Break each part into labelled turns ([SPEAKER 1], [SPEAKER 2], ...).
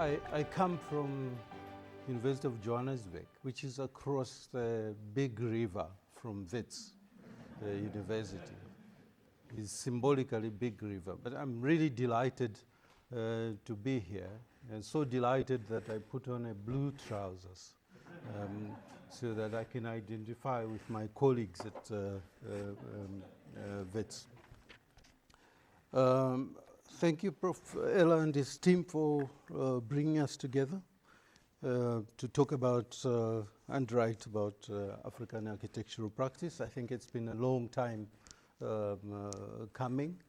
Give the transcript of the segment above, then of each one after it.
[SPEAKER 1] I come from University of Johannesburg, which is across the big river from Wits University. It's symbolically big river, but I'm really delighted to be here, and so delighted that I put on a blue trousers so that I can identify with my colleagues at Wits. Thank you, Prof. Ella and his team for bringing us together to talk about and write about African architectural practice. I think it's been a long time coming,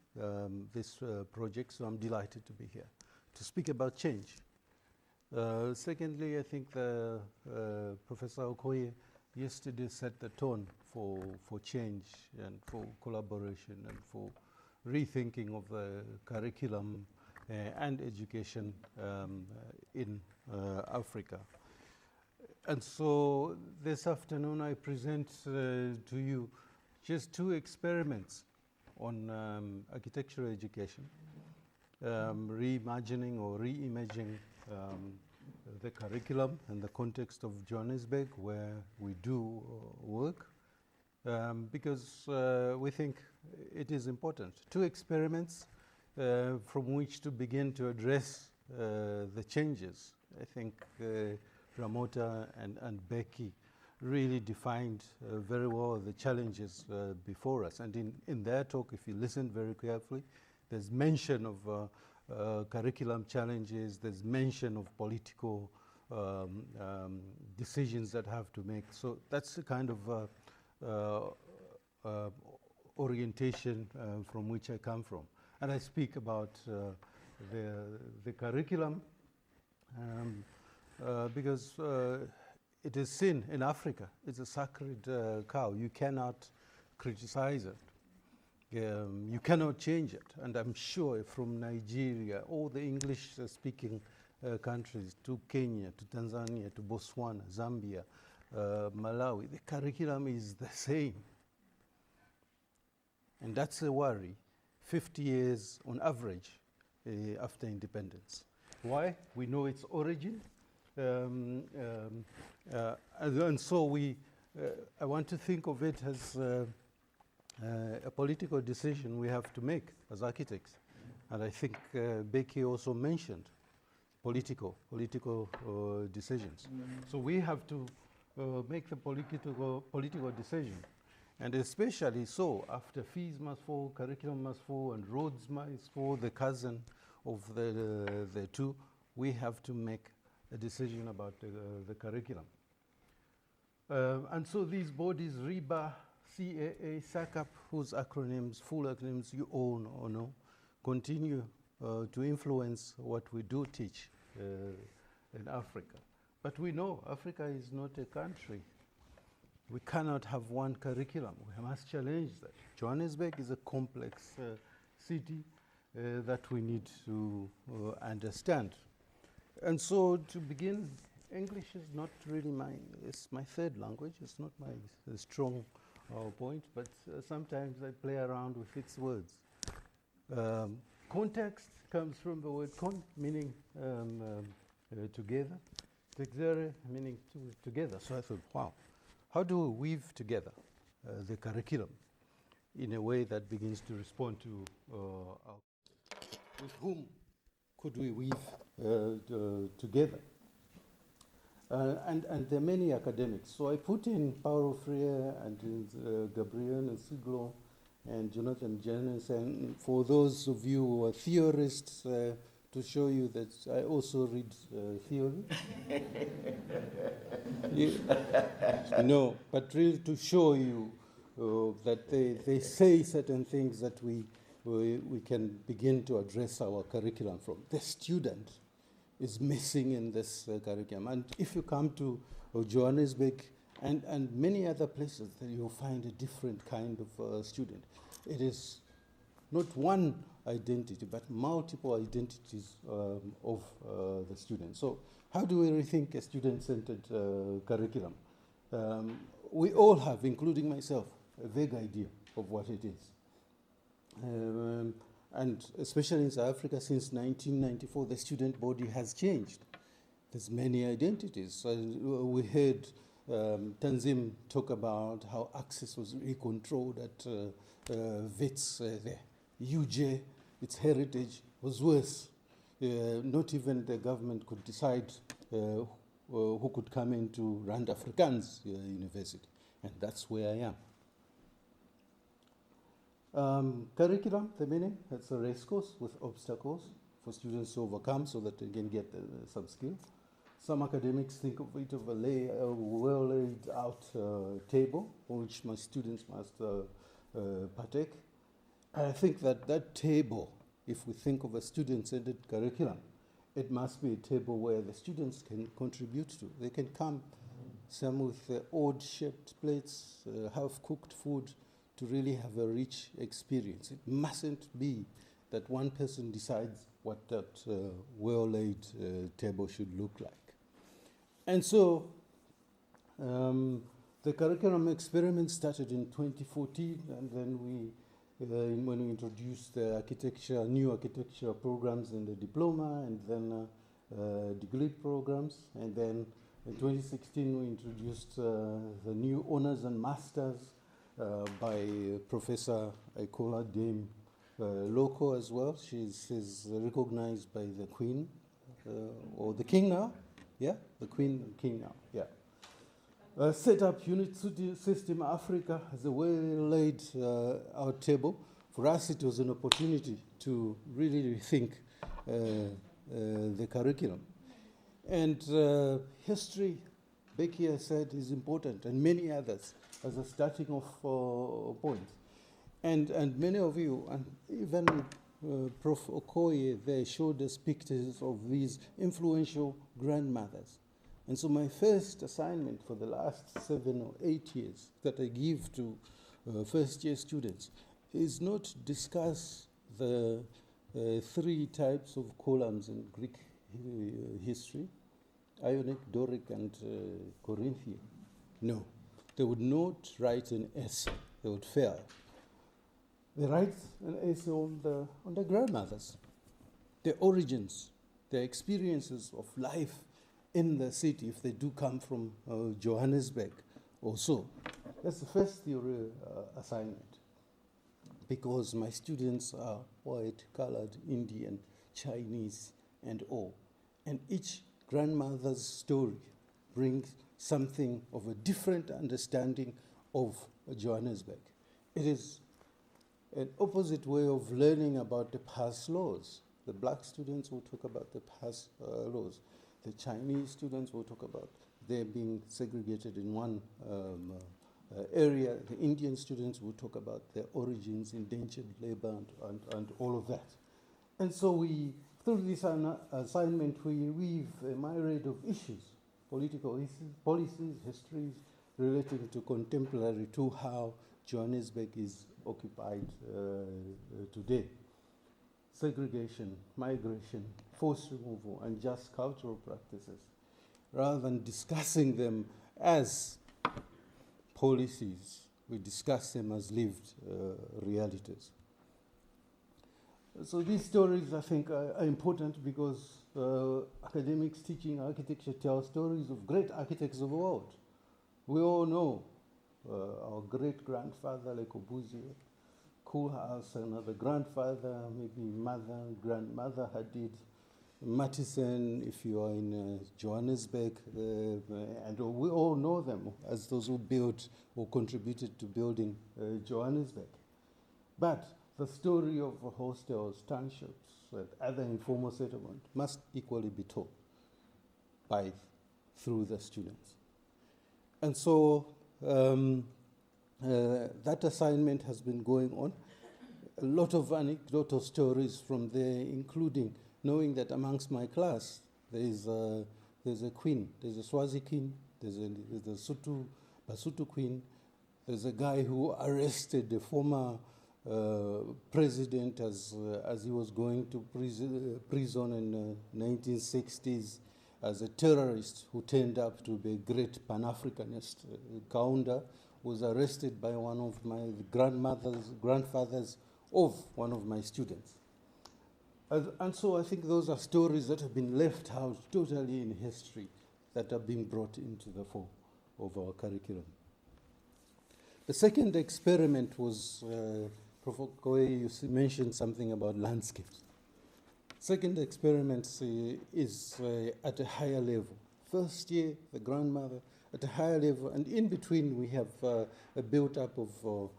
[SPEAKER 1] this project, so I'm delighted to be here to speak about change. Secondly, I think Professor Okoye yesterday set the tone for change and for collaboration and for rethinking of the curriculum and education in Africa. And so this afternoon I present to you just two experiments on architectural education, reimagining or reimaging the curriculum in the context of Johannesburg, where we do work, because we think it is important. Two experiments from which to begin to address the changes. I think Ramota and Becky really defined very well the challenges before us. And in their talk, if you listen very carefully, there's mention of curriculum challenges, there's mention of political decisions that have to make. So that's the kind of orientation from which I come from. And I speak about the curriculum because it is seen in Africa. It's a sacred cow. You cannot criticize it. You cannot change it. And I'm sure from Nigeria, all the English-speaking countries, to Kenya, to Tanzania, to Botswana, Zambia, Malawi, the curriculum is the same. And that's a worry, 50 years on average after independence. Why? We know its origin. And so I want to think of it as a political decision we have to make as architects. And I think Becky also mentioned political decisions. So we have to make the political decision. And especially so, after fees must fall, curriculum must fall, and roads must fall, the cousin of the two, we have to make a decision about the curriculum. And so these bodies, RIBA, CAA, SACAP, whose acronyms, full acronyms you all know, continue to influence what we do teach in Africa. But we know Africa is not a country. We cannot have one curriculum. We must challenge that. Johannesburg is a complex city that we need to understand. And so to begin, English is not really it's my third language. It's not my strong point, but sometimes I play around with its words. Context comes from the word con, meaning together. Texere, meaning together. So I thought, wow, how do we weave together the curriculum in a way that begins to respond to with whom could we weave together? And there are many academics. So I put in Paulo Freire and Gabriel and Siglo and Jonathan Jennings, and for those of you who are theorists, to show you that I also read theory. No, but really to show you that they say certain things that we can begin to address our curriculum from. The student is missing in this curriculum. And if you come to Johannesburg and many other places, then you'll find a different kind of student. It is not one identity, but multiple identities of the student. So how do we rethink a student-centered curriculum? We all have, including myself, a vague idea of what it is. And especially in South Africa, since 1994, the student body has changed. There's many identities. So we heard Tanzim talk about how access was really controlled at Wits, the UJ, its heritage was worse. Not even the government could decide who could come in to run Afrikaans University. And that's where I am. Curriculum, the meaning, it's a race course with obstacles for students to overcome so that they can get some skill. Some academics think of it of a well laid out table on which my students must partake. And I think that table, if we think of a student-centered curriculum, it must be a table where the students can contribute to. They can come, some with odd-shaped plates, half-cooked food, to really have a rich experience. It mustn't be that one person decides what that well-laid table should look like. And so the curriculum experiment started in 2014, and then when we introduced the new architecture programs in the diploma, and then degree programs, and then in 2016 we introduced the new honors and masters by Professor Aikola Dame Loko as well. She's recognized by the Queen, or the King now. Yeah, the Queen and King now, yeah. Set up Unit System Africa as a well-laid out table. For us, it was an opportunity to really rethink the curriculum. And history, Becky has said, is important, and many others as a starting off point. And many of you, and even Prof. Okoye, they showed us pictures of these influential grandmothers. And so my first assignment for the last 7 or 8 years that I give to first-year students is not to discuss the 3 types of columns in Greek history, Ionic, Doric, and Corinthian. No, they would not write an essay. They would fail. They write an essay on the grandmothers, their origins, their experiences of life in the city, if they do come from Johannesburg or so. That's the first theory assignment, because my students are white, colored, Indian, Chinese, and all. And each grandmother's story brings something of a different understanding of Johannesburg. It is an opposite way of learning about the past laws. The black students will talk about the past laws. The Chinese students will talk about their being segregated in one area. The Indian students will talk about their origins, indentured labor, and all of that. And so through this assignment, we weave a myriad of issues, political issues, policies, histories, relating to contemporary to how Johannesburg is occupied today. Segregation, migration, forced removal, and just cultural practices, rather than discussing them as policies, we discuss them as lived realities. So these stories, I think, are important because academics teaching architecture tell stories of great architects of the world. We all know our great-grandfather, Le Corbusier, Koolhaas, another grandfather, maybe mother, grandmother Hadid, Mattison, if you are in Johannesburg, and we all know them as those who built or contributed to building Johannesburg. But the story of hostels, townships, and other informal settlement must equally be told through the students. And so that assignment has been going on. A lot of anecdotal stories from there, including knowing that amongst my class there's a queen, there's a Swazi king, there's a Basotho queen, there's a guy who arrested the former president as he was going to prison in the 1960s as a terrorist who turned up to be a great Pan-Africanist. Kaunda was arrested by one of my grandfathers of one of my students. And so I think those are stories that have been left out totally in history that are being brought into the fore of our curriculum. The second experiment was, Professor Koe, you mentioned something about landscapes. Second experiment is at a higher level. First year, the grandmother, at a higher level, and in between we have a build-up of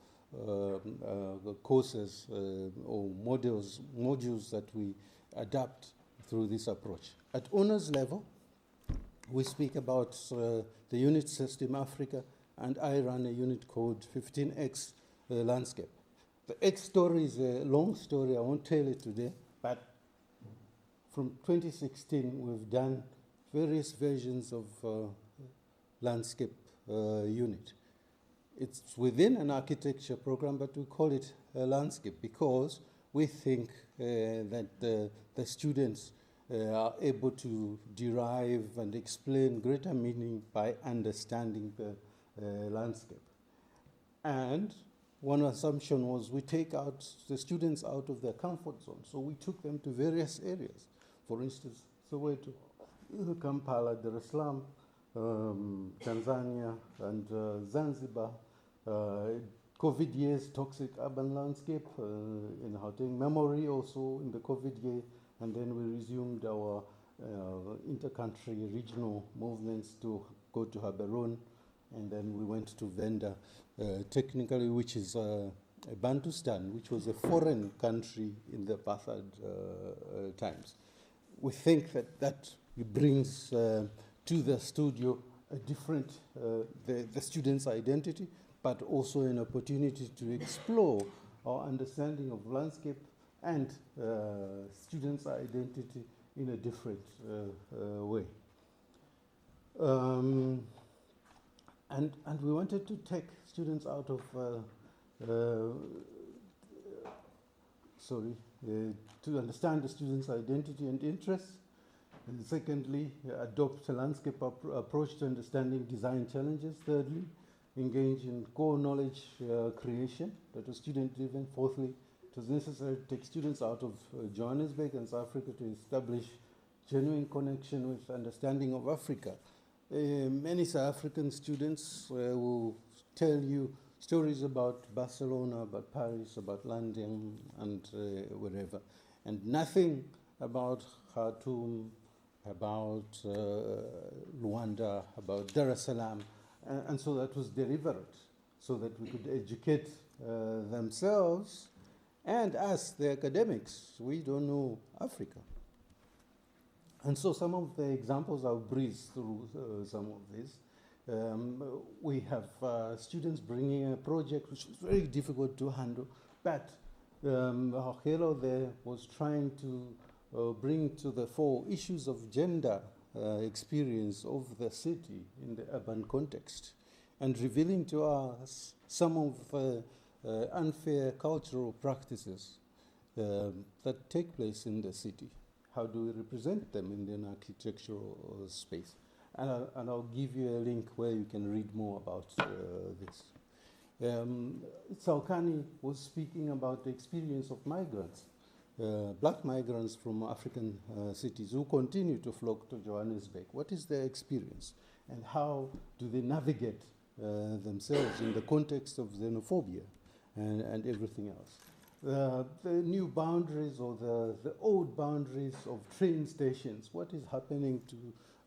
[SPEAKER 1] courses or modules that we adapt through this approach. At honors level, we speak about the unit system Africa, and I run a unit called 15X landscape. The X story is a long story, I won't tell it today, but from 2016 we've done various versions of landscape unit. It's within an architecture program, but we call it a landscape because we think that the students are able to derive and explain greater meaning by understanding the landscape. And one assumption was we take out the students out of their comfort zone. So we took them to various areas. For instance, Soweto, Kampala, Dar es Salaam, Tanzania, and Zanzibar. COVID years, toxic urban landscape in Gauteng, memory also in the COVID year, and then we resumed our inter-country regional movements to go to Gaborone, and then we went to Venda, technically, which is Bantustan, which was a foreign country in the apartheid times. We think that brings to the studio a different, the student's identity, but also an opportunity to explore our understanding of landscape and students' identity in a different way. And we wanted to take students out of, to understand the students' identity and interests. And secondly, adopt a landscape approach to understanding design challenges. Thirdly, engage in core knowledge creation that was student-driven. Fourthly, it was necessary to take students out of Johannesburg and South Africa to establish genuine connection with understanding of Africa. Many South African students will tell you stories about Barcelona, about Paris, about London, and wherever, and nothing about Khartoum, about Luanda, about Dar es Salaam, and so that was deliberate, so that we could educate themselves and us, the academics. We don't know Africa. And so some of the examples, I'll breeze through some of these. We have students bringing a project which is very difficult to handle, but Hokelo there was trying to bring to the fore issues of gender experience of the city in the urban context, and revealing to us some of the unfair cultural practices that take place in the city. How do we represent them in an architectural space? And I'll give you a link where you can read more about this. Tsaukani was speaking about the experience of migrants, black migrants from African cities who continue to flock to Johannesburg. What is their experience? And how do they navigate themselves in the context of xenophobia and everything else? The new boundaries or the old boundaries of train stations. What is happening to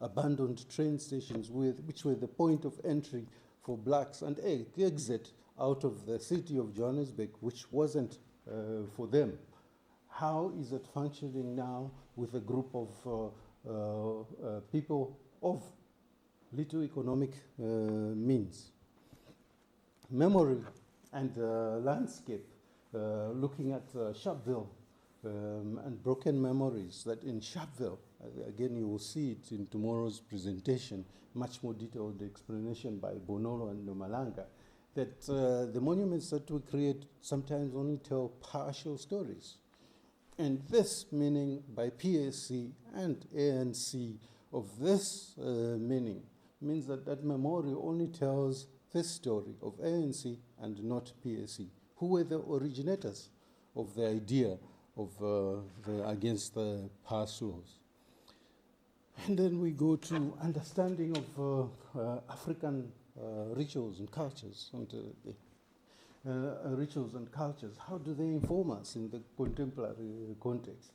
[SPEAKER 1] abandoned train stations which were the point of entry for blacks and exit out of the city of Johannesburg, which wasn't for them? How is it functioning now with a group of people of little economic means? Memory and landscape. Looking at Sharpeville and broken memories, that in Sharpeville, again you will see it in tomorrow's presentation, much more detailed explanation by Bonolo and Nomalanga, that the monuments that we create sometimes only tell partial stories. And this meaning by PSC and ANC of this meaning means that that memorial only tells this story of ANC and not PSC, who were the originators of the idea against the past laws. And then we go to understanding of African rituals and cultures, rituals and cultures. How do they inform us in the contemporary context?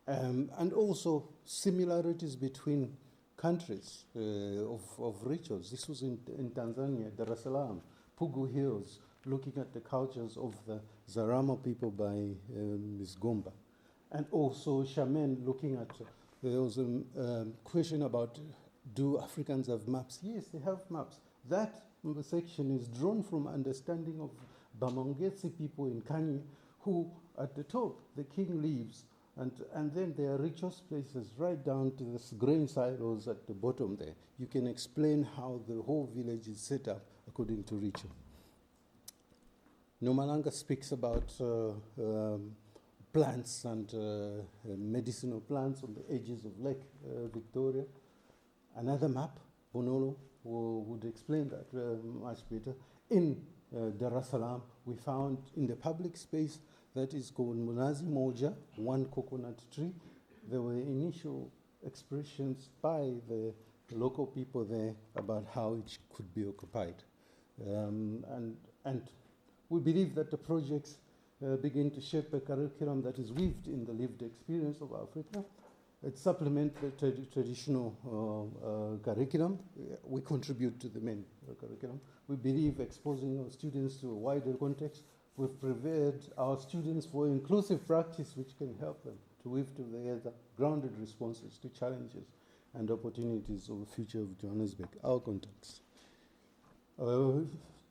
[SPEAKER 1] And also similarities between countries of rituals. This was in Tanzania, Dar es Salaam, Pugu Hills, looking at the cultures of the Zaramo people by Ms. Gomba. And also Shaman looking at, there was a question about, do Africans have maps? Yes, they have maps. That section is drawn from understanding of Bamangesi people in Kenya, who at the top, the king lives, and then there are ritual places right down to the grain silos at the bottom there. You can explain how the whole village is set up according to ritual. Nomalanga speaks about plants and medicinal plants on the edges of Lake Victoria. Another map, Bonolo, would explain that much better. In Dar es Salaam, we found in the public space that is called Munazi Moja, one coconut tree. There were initial expressions by the local people there about how it could be occupied. And we believe that the projects begin to shape a curriculum that is weaved in the lived experience of Africa. It supplements the traditional curriculum. We contribute to the main curriculum. We believe exposing our students to a wider context. We've prepared our students for inclusive practice which can help them to weave together grounded responses to challenges and opportunities of the future of Johannesburg, our context.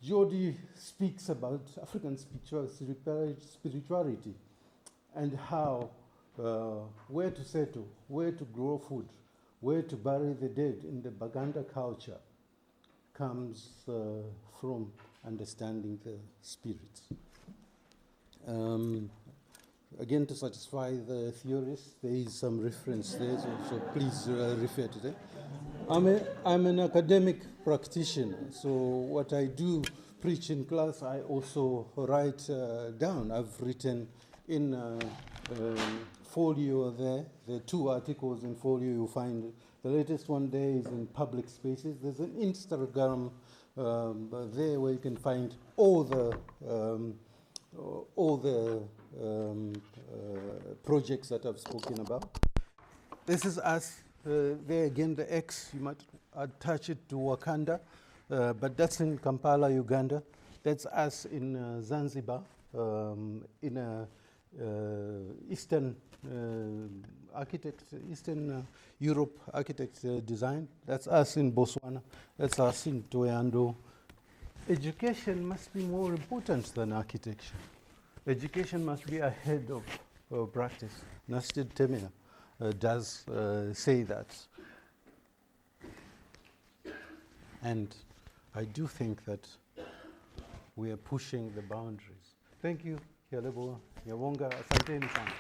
[SPEAKER 1] Jody speaks about African spirituality and how, where to settle, where to grow food, where to bury the dead in the Baganda culture comes from understanding the spirits. Again, to satisfy the theorists, there is some reference there, so please refer to that. I'm an academic practitioner, so what I do preach in class, I also write down. I've written in folio there, the 2 articles in folio you find. The latest one there is in public spaces. There's an Instagram there where you can find all the projects that I've spoken about. This is us. There again, the X, you might attach it to Wakanda, but that's in Kampala, Uganda. That's us in Zanzibar, in a Eastern Eastern Europe architect design. That's us in Botswana. That's us in Toyando. Education must be more important than architecture. Education must be ahead of practice. Nasrid Temia does say that. And I do think that we are pushing the boundaries. Thank you, Yalebo, Yawonga, asanteni sana.